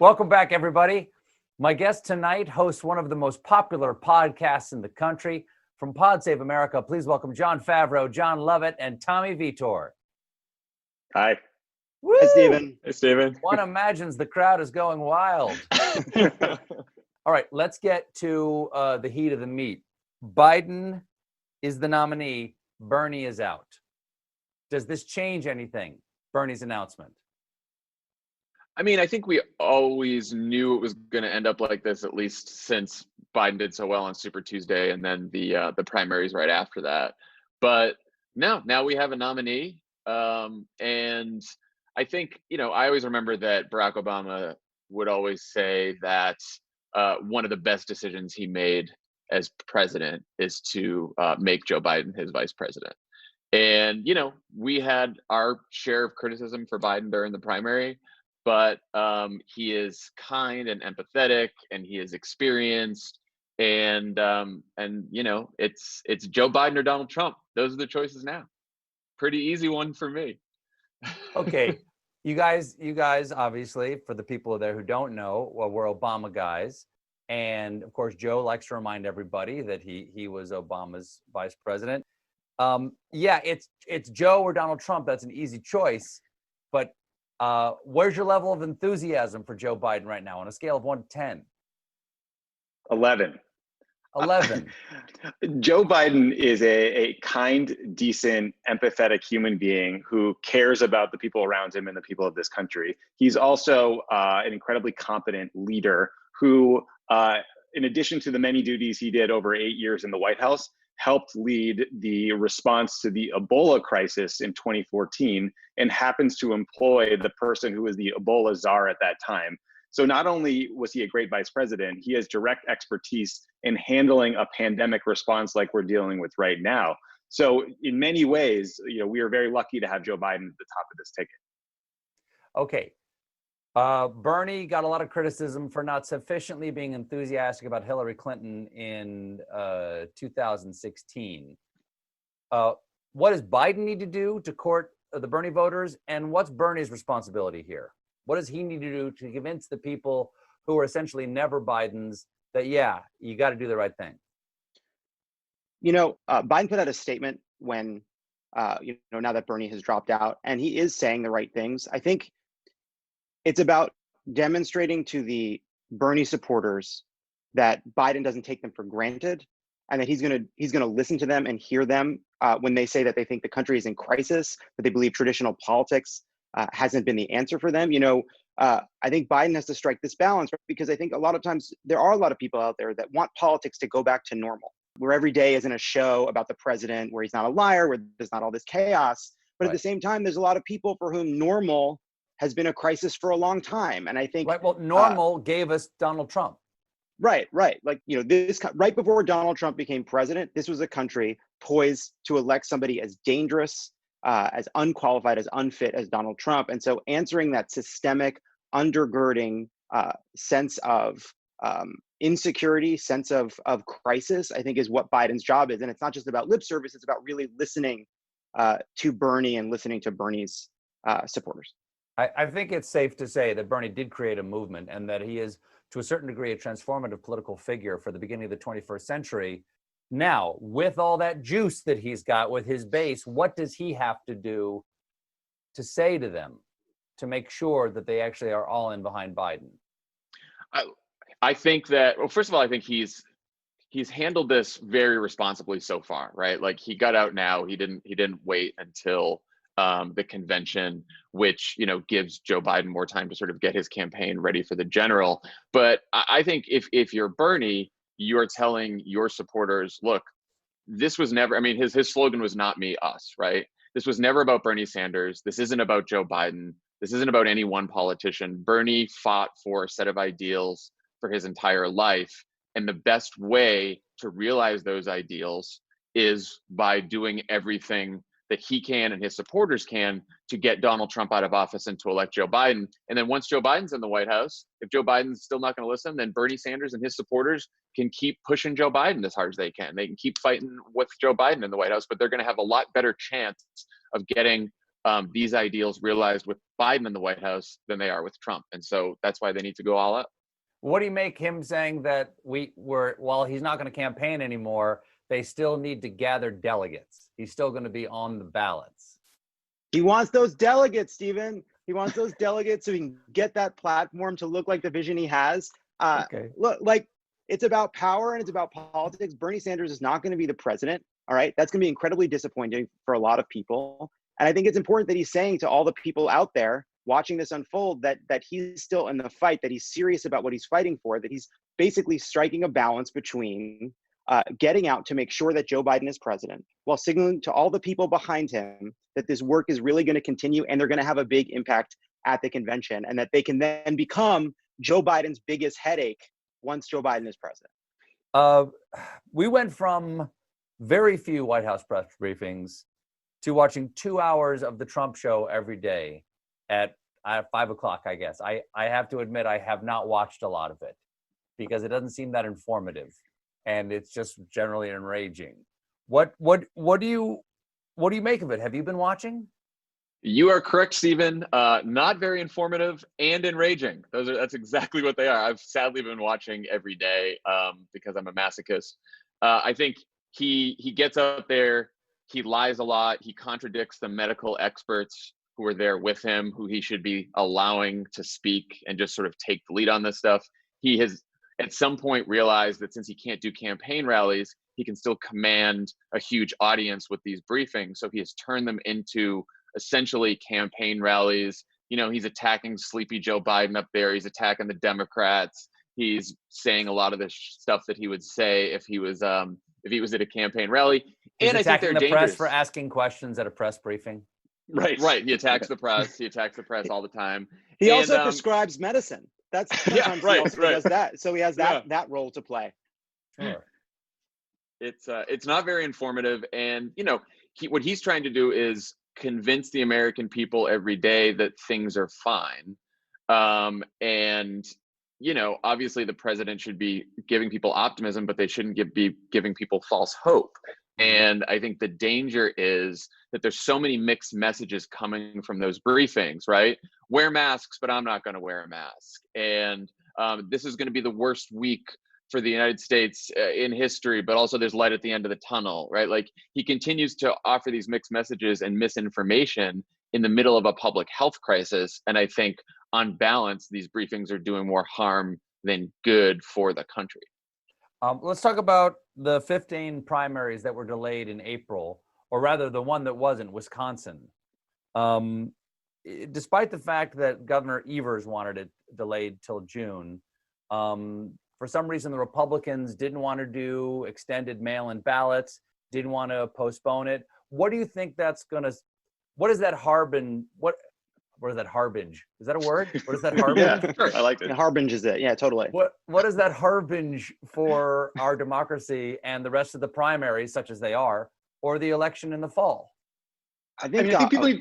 Welcome back, everybody. My guest tonight hosts one of the most popular podcasts in the country. From Pod Save America, please welcome Jon Favreau, Jon Lovett, and Tommy Vietor. Hi. Woo! Hi, Stephen. Hey, Stephen. One imagines the crowd is going wild. All right, let's get to the heat of the meat. Biden is the nominee. Bernie is out. Does this change anything, Bernie's announcement? I mean, I think we always knew it was going to end up like this, at least since Biden did so well on Super Tuesday and then the primaries right after that. But now we have a nominee. And I think, I always remember that Barack Obama would always say that one of the best decisions he made as president is to make Joe Biden his vice president. And, we had our share of criticism for Biden during the primary, but he is kind and empathetic, and he is experienced, and it's Joe Biden or Donald Trump. Those are the choices now. Pretty easy one for me. Okay, you guys, obviously, for the people there who don't know, well, we're Obama guys, and of course, Joe likes to remind everybody that he was Obama's vice president. Yeah, it's Joe or Donald Trump. That's an easy choice, but where's your level of enthusiasm for Joe Biden right now on a scale of 1 to 10? 11. 11. Joe Biden is a kind, decent, empathetic human being who cares about the people around him and the people of this country. He's also an incredibly competent leader who, in addition to the many duties he did over 8 years in the White House, helped lead the response to the Ebola crisis in 2014 and happens to employ the person who was the Ebola czar at that time. So not only was he a great vice president, he has direct expertise in handling a pandemic response like we're dealing with right now. So in many ways, we are very lucky to have Joe Biden at the top of this ticket. Okay. Bernie got a lot of criticism for not sufficiently being enthusiastic about Hillary Clinton in 2016. What does Biden need to do to court the Bernie voters, and what's Bernie's responsibility here? What does he need to do to convince the people who are essentially never Bidens that, yeah, you got to do the right thing? Biden put out a statement when, now that Bernie has dropped out, and he is saying the right things. I think it's about demonstrating to the Bernie supporters that Biden doesn't take them for granted, and that he's gonna listen to them and hear them when they say that they think the country is in crisis, that they believe traditional politics hasn't been the answer for them. I think Biden has to strike this balance, right? Because I think a lot of times there are a lot of people out there that want politics to go back to normal, where every day isn't a show about the president, where he's not a liar, where there's not all this chaos. But Right. At the same time, there's a lot of people for whom normal has been a crisis for a long time. And I think Right. Well, normal gave us Donald Trump. Right. Like, this right before Donald Trump became president, this was a country poised to elect somebody as dangerous, as unqualified, as unfit as Donald Trump. And so answering that systemic undergirding sense of insecurity, sense of crisis, I think is what Biden's job is. And it's not just about lip service, it's about really listening to Bernie and listening to Bernie's supporters. I think it's safe to say that Bernie did create a movement, and that he is, to a certain degree, a transformative political figure for the beginning of the 21st century. Now, with all that juice that he's got with his base, what does he have to do to say to them to make sure that they actually are all in behind Biden? I think that, well, first of all, I think he's handled this very responsibly so far, right? Like, he got out now. He didn't wait until the convention, which gives Joe Biden more time to sort of get his campaign ready for the general. But I think if you're Bernie, you're telling your supporters, look, this was never, his slogan was not me, us, right? This was never about Bernie Sanders. This isn't about Joe Biden. This isn't about any one politician. Bernie fought for a set of ideals for his entire life. And the best way to realize those ideals is by doing everything that he can and his supporters can to get Donald Trump out of office and to elect Joe Biden. And then once Joe Biden's in the White House, if Joe Biden's still not going to listen, then Bernie Sanders and his supporters can keep pushing Joe Biden as hard as they can. They can keep fighting with Joe Biden in the White House, but they're going to have a lot better chance of getting these ideals realized with Biden in the White House than they are with Trump. And so that's why they need to go all out. What do you make him saying that while he's not going to campaign anymore, they still need to gather delegates? He's still going to be on the ballots. He wants those delegates, Stephen. He wants those delegates so he can get that platform to look like the vision he has. Okay. Look, like, it's about power and it's about politics. Bernie Sanders is not going to be the president. All right. That's going to be incredibly disappointing for a lot of people. And I think it's important that he's saying to all the people out there watching this unfold that he's still in the fight, that he's serious about what he's fighting for, that he's basically striking a balance between getting out to make sure that Joe Biden is president, while signaling to all the people behind him that this work is really going to continue and they're going to have a big impact at the convention, and that they can then become Joe Biden's biggest headache once Joe Biden is president. We went from very few White House press briefings to watching 2 hours of the Trump show every day at 5 o'clock, I guess. I have to admit, I have not watched a lot of it because it doesn't seem that informative, and it's just generally enraging. What do you make of it? Have you been watching? You are correct, Stephen. Not very informative and enraging. That's exactly what they are. I've sadly been watching every day because I'm a masochist. I think he gets up there, he lies a lot, he contradicts the medical experts who are there with him, who he should be allowing to speak and just sort of take the lead on this stuff. He has at some point realized that since he can't do campaign rallies, he can still command a huge audience with these briefings. So he has turned them into essentially campaign rallies. You know, he's attacking sleepy Joe Biden up there. He's attacking the Democrats. He's saying a lot of the stuff that he would say if he was at a campaign rally. He's and I think attacking they're the dangerous. press for asking questions at a press briefing. Right. He attacks the press. He attacks the press all the time. He also prescribes medicine. That's sometimes he also does that. So he has that role to play. Sure. It's not very informative, and what he's trying to do is convince the American people every day that things are fine. And obviously the president should be giving people optimism, but they shouldn't be giving people false hope. And I think the danger is that there's so many mixed messages coming from those briefings, right? Wear masks, but I'm not going to wear a mask. And this is going to be the worst week for the United States in history, but also there's light at the end of the tunnel, right? Like, he continues to offer these mixed messages and misinformation in the middle of a public health crisis. And I think on balance, these briefings are doing more harm than good for the country. Let's talk about the 15 primaries that were delayed in April, or rather the one that wasn't, Wisconsin. Despite the fact that Governor Evers wanted it delayed till June, for some reason the Republicans didn't want to do extended mail-in ballots, didn't want to postpone it. What do you think that's going to, what does that harbin, what does that harbinge? Is that a word? What does that harbinge? Yeah, sure. I liked it. Harbinge is it. Yeah, totally. What is that harbinge for our democracy and the rest of the primaries, such as they are, or the election in the fall? I think people.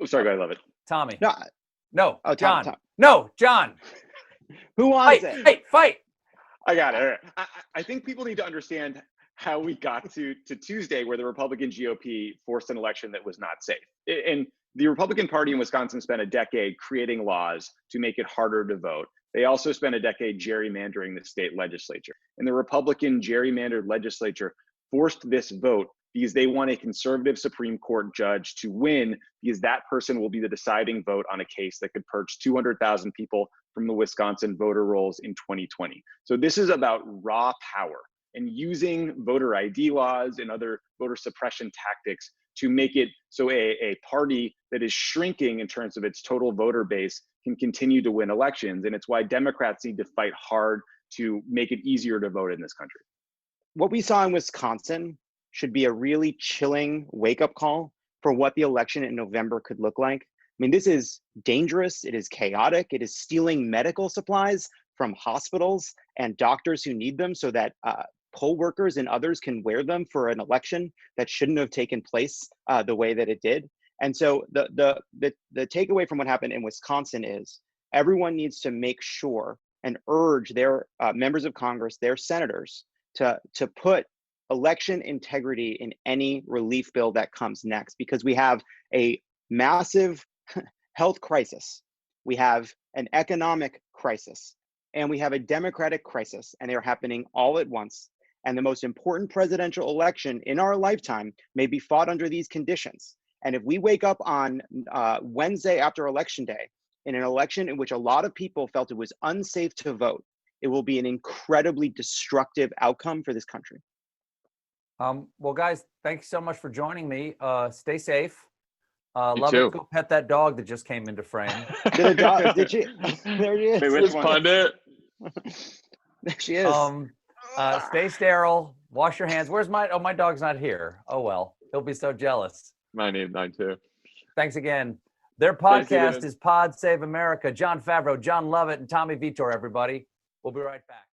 Sorry, go ahead, Lovett. Tommy. No. Oh, Tom. John. No, John. Who wants it? Fight. I got it. All right. I think people need to understand how we got to Tuesday, where the Republican GOP forced an election that was not safe. And the Republican Party in Wisconsin spent a decade creating laws to make it harder to vote. They also spent a decade gerrymandering the state legislature. And the Republican gerrymandered legislature forced this vote because they want a conservative Supreme Court judge to win, because that person will be the deciding vote on a case that could purge 200,000 people from the Wisconsin voter rolls in 2020. So this is about raw power and using voter ID laws and other voter suppression tactics to make it so a party that is shrinking in terms of its total voter base can continue to win elections. And it's why Democrats need to fight hard to make it easier to vote in this country. What we saw in Wisconsin should be a really chilling wake-up call for what the election in November could look like. I mean, this is dangerous. It is chaotic. It is stealing medical supplies from hospitals and doctors who need them so that poll workers and others can wear them for an election that shouldn't have taken place the way that it did. And so the takeaway from what happened in Wisconsin is everyone needs to make sure and urge their members of Congress, their senators, to put election integrity in any relief bill that comes next, because we have a massive health crisis, we have an economic crisis, and we have a democratic crisis, and they're happening all at once. And the most important presidential election in our lifetime may be fought under these conditions. And if we wake up on Wednesday after Election Day in an election in which a lot of people felt it was unsafe to vote, it will be an incredibly destructive outcome for this country. Well, guys, thank you so much for joining me. Stay safe. You Lovett, too. go pet that dog that just came into frame. Did a dog? Did she? There she is. Wait, which This one? pundit. There she is. Stay sterile. Wash your hands. Where's my? Oh, my dog's not here. Oh well, he'll be so jealous. Mine too. Thanks again. Their Thanks, podcast Stephen. is Pod Save America. Jon Favreau, Jon Lovett, and Tommy Vietor. Everybody, we'll be right back.